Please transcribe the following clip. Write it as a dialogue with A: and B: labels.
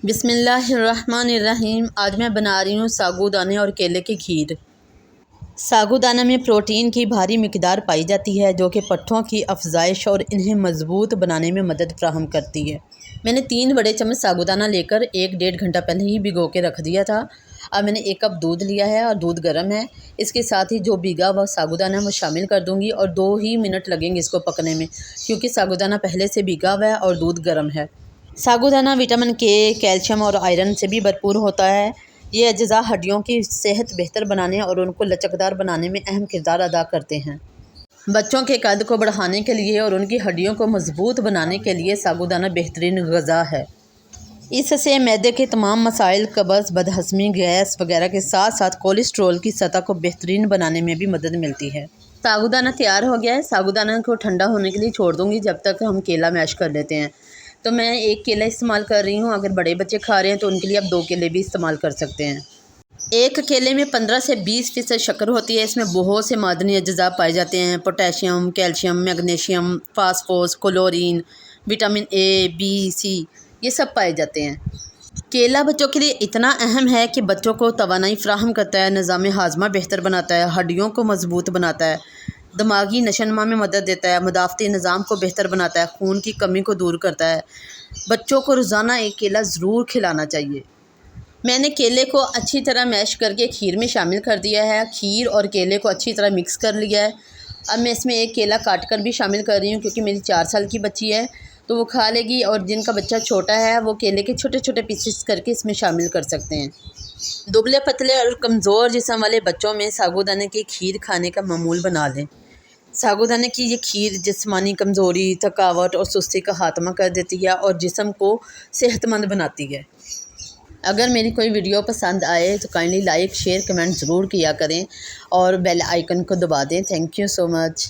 A: بسم اللہ الرحمن الرحیم۔ آج میں بنا رہی ہوں ساگو دانے اور کیلے کی کھیر۔ ساگو دانہ میں پروٹین کی بھاری مقدار پائی جاتی ہے جو کہ پٹھوں کی افزائش اور انہیں مضبوط بنانے میں مدد فراہم کرتی ہے۔ میں نے 3 بڑے چمچ ساگو دانہ لے کر 1-1.5 گھنٹہ پہلے ہی بھگو کے رکھ دیا تھا۔ اب میں نے 1 کپ دودھ لیا ہے اور دودھ گرم ہے۔ اس کے ساتھ ہی جو بھیگا ہوا ساگو دانہ وہ شامل کر دوں گی اور 2 ہی منٹ لگیں گے اس کو پکنے میں، کیونکہ ساگو دانہ پہلے سے بھیگا ہوا ہے اور دودھ گرم ہے۔ ساگو دانہ وٹامن کے، کیلشیم اور آئرن سے بھی بھرپور ہوتا ہے۔ یہ اجزاء ہڈیوں کی صحت بہتر بنانے اور ان کو لچکدار بنانے میں اہم کردار ادا کرتے ہیں۔ بچوں کے قد کو بڑھانے کے لیے اور ان کی ہڈیوں کو مضبوط بنانے کے لیے ساگو دانہ بہترین غذا ہے۔ اس سے معدے کے تمام مسائل، قبض، بدہضمی، گیس وغیرہ کے ساتھ ساتھ کولیسٹرول کی سطح کو بہترین بنانے میں بھی مدد ملتی ہے۔ ساگو دانہ تیار ہو گیا ہے۔ ساگو دانہ کو ٹھنڈا ہونے کے لیے چھوڑ دوں گی جب تک ہم کیلا میش کر لیتے ہیں۔ تو میں 1 کیلا استعمال کر رہی ہوں۔ اگر بڑے بچے کھا رہے ہیں تو ان کے لیے آپ 2 کیلے بھی استعمال کر سکتے ہیں۔ 1 کیلے میں 15 سے 20% شکر ہوتی ہے۔ اس میں بہت سے معدنی اجزاء پائے جاتے ہیں: potassium, calcium, magnesium, phosphorus, chlorine, vitamin A, B, C, یہ سب پائے جاتے ہیں۔ کیلا بچوں کے لیے اتنا اہم ہے کہ بچوں کو توانائی فراہم کرتا ہے، نظام ہاضمہ بہتر بناتا ہے، ہڈیوں کو مضبوط بناتا ہے، دماغی نشوونما میں مدد دیتا ہے، مدافعتی نظام کو بہتر بناتا ہے، خون کی کمی کو دور کرتا ہے۔ بچوں کو روزانہ 1 کیلا ضرور کھلانا چاہیے۔ میں نے کیلے کو اچھی طرح میش کر کے کھیر میں شامل کر دیا ہے۔ کھیر اور کیلے کو اچھی طرح مکس کر لیا ہے۔ اب میں اس میں 1 کیلا کاٹ کر بھی شامل کر رہی ہوں، کیونکہ میری 4 سال کی بچی ہے تو وہ کھا لے گی، اور جن کا بچہ چھوٹا ہے وہ کیلے کے چھوٹے چھوٹے پیسز کر کے اس میں شامل کر سکتے ہیں۔ دبلے پتلے اور کمزور جسم والے بچوں میں ساگو دانے کی کھیر کھانے کا معمول بنا لیں۔ ساگو دانے کی یہ کھیر جسمانی کمزوری، تھکاوٹ اور سستی کا خاتمہ کر دیتی ہے اور جسم کو صحت مند بناتی ہے۔ اگر میری کوئی ویڈیو پسند آئے تو کائنڈلی لائک، شیئر، کمنٹ ضرور کیا کریں اور بیل آئیکن کو دبا دیں۔ Thank you so much.